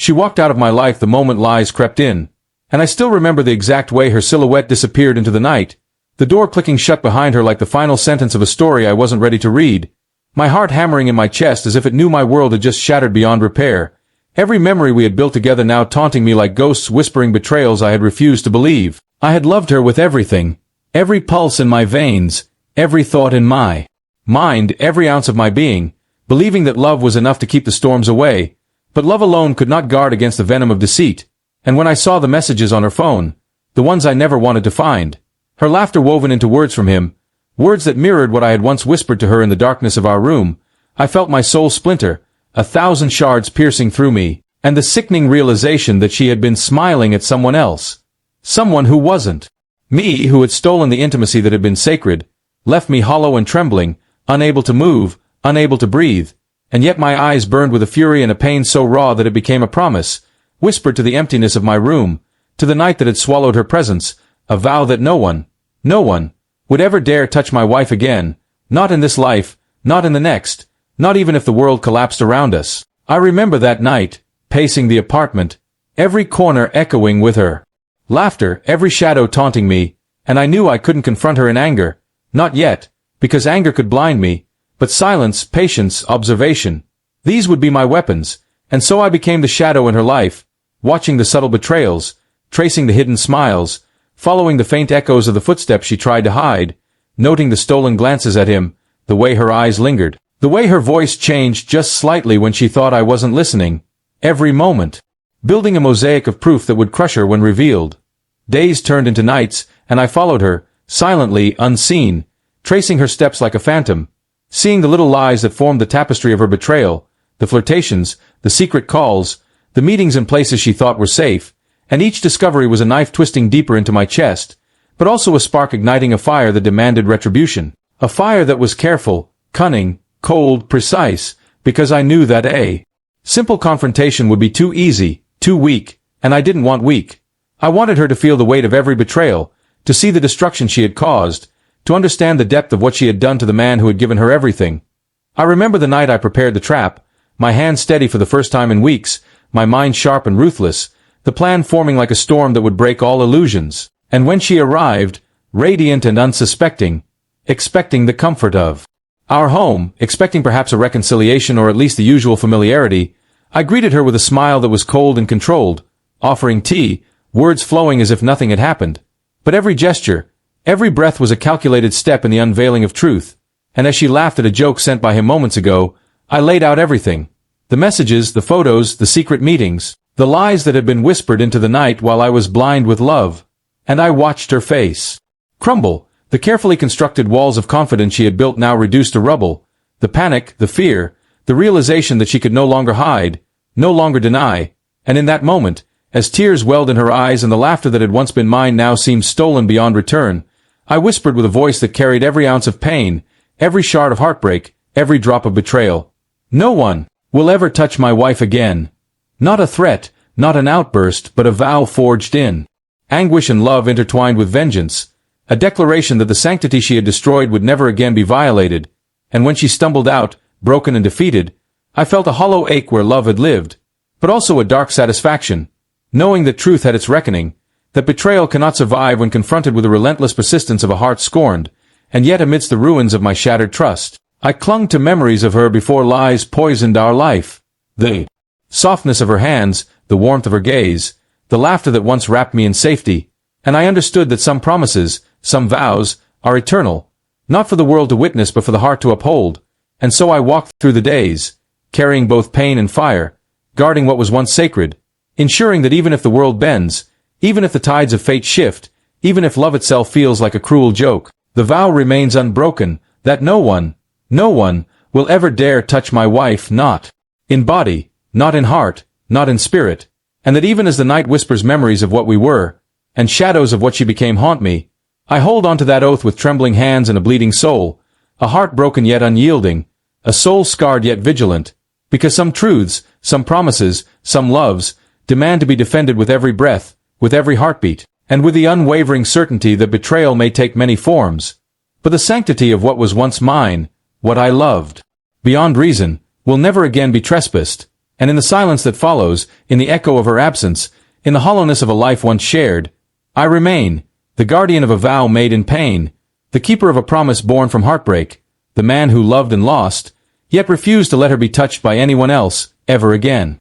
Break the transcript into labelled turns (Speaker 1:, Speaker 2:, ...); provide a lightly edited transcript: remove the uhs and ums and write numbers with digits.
Speaker 1: She walked out of my life the moment lies crept in, and I still remember the exact way her silhouette disappeared into the night, the door clicking shut behind her like the final sentence of a story I wasn't ready to read, my heart hammering in my chest as if it knew my world had just shattered beyond repair, every memory we had built together now taunting me like ghosts whispering betrayals I had refused to believe. I had loved her with everything, every pulse in my veins, every thought in my mind, every ounce of my being, believing that love was enough to keep the storms away, but love alone could not guard against the venom of deceit. And when I saw the messages on her phone, the ones I never wanted to find, her laughter woven into words from him, words that mirrored what I had once whispered to her in the darkness of our room, I felt my soul splinter, 1,000 shards piercing through me, and the sickening realization that she had been smiling at someone else. Someone who wasn't me, who had stolen the intimacy that had been sacred, left me hollow and trembling, unable to move, unable to breathe, and yet my eyes burned with a fury and a pain so raw that it became a promise, whispered to the emptiness of my room, to the night that had swallowed her presence, a vow that no one, would ever dare touch my wife again, not in this life, not in the next, not even if the world collapsed around us. I remember that night, pacing the apartment, every corner echoing with her laughter, every shadow taunting me, and I knew I couldn't confront her in anger, not yet, because anger could blind me, but silence, patience, observation, these would be my weapons, and so I became the shadow in her life, watching the subtle betrayals, tracing the hidden smiles, following the faint echoes of the footsteps she tried to hide, noting the stolen glances at him, the way her eyes lingered, the way her voice changed just slightly when she thought I wasn't listening, every moment, building a mosaic of proof that would crush her when revealed. Days turned into nights, and I followed her, silently, unseen, tracing her steps like a phantom, seeing the little lies that formed the tapestry of her betrayal, the flirtations, the secret calls, the meetings in places she thought were safe, and each discovery was a knife twisting deeper into my chest, but also a spark igniting a fire that demanded retribution. A fire that was careful, cunning, cold, precise, because I knew that a simple confrontation would be too easy, too weak, and I didn't want weak. I wanted her to feel the weight of every betrayal, to see the destruction she had caused, to understand the depth of what she had done to the man who had given her everything. I remember the night I prepared the trap, my hand steady for the first time in weeks, my mind sharp and ruthless, the plan forming like a storm that would break all illusions. And when she arrived, radiant and unsuspecting, expecting the comfort of our home, expecting perhaps a reconciliation or at least the usual familiarity, I greeted her with a smile that was cold and controlled, offering tea, words flowing as if nothing had happened. But every gesture, every breath was a calculated step in the unveiling of truth, and as she laughed at a joke sent by him moments ago, I laid out everything. The messages, the photos, the secret meetings, the lies that had been whispered into the night while I was blind with love. And I watched her face crumble, the carefully constructed walls of confidence she had built now reduced to rubble, the panic, the fear, the realization that she could no longer hide, no longer deny, and in that moment, as tears welled in her eyes and the laughter that had once been mine now seemed stolen beyond return, I whispered with a voice that carried every ounce of pain, every shard of heartbreak, every drop of betrayal. No one will ever touch my wife again. Not a threat, not an outburst, but a vow forged in anguish and love intertwined with vengeance, a declaration that the sanctity she had destroyed would never again be violated, and when she stumbled out, broken and defeated, I felt a hollow ache where love had lived, but also a dark satisfaction, knowing that truth had its reckoning, that betrayal cannot survive when confronted with the relentless persistence of a heart scorned, and yet amidst the ruins of my shattered trust, I clung to memories of her before lies poisoned our life. The softness of her hands, the warmth of her gaze, the laughter that once wrapped me in safety, and I understood that some promises, some vows, are eternal, not for the world to witness but for the heart to uphold, and so I walked through the days, carrying both pain and fire, guarding what was once sacred, ensuring that even if the world bends, even if the tides of fate shift, even if love itself feels like a cruel joke, the vow remains unbroken, that no one will ever dare touch my wife, not in body, not in heart, not in spirit, and that even as the night whispers memories of what we were, and shadows of what she became haunt me, I hold on to that oath with trembling hands and a bleeding soul, a heart broken yet unyielding, a soul scarred yet vigilant, because some truths, some promises, some loves, demand to be defended with every breath, with every heartbeat, and with the unwavering certainty that betrayal may take many forms, but the sanctity of what was once mine, what I loved, beyond reason, will never again be trespassed, And in the silence that follows, in the echo of her absence, in the hollowness of a life once shared, I remain, the guardian of a vow made in pain, the keeper of a promise born from heartbreak, the man who loved and lost, yet refused to let her be touched by anyone else, ever again.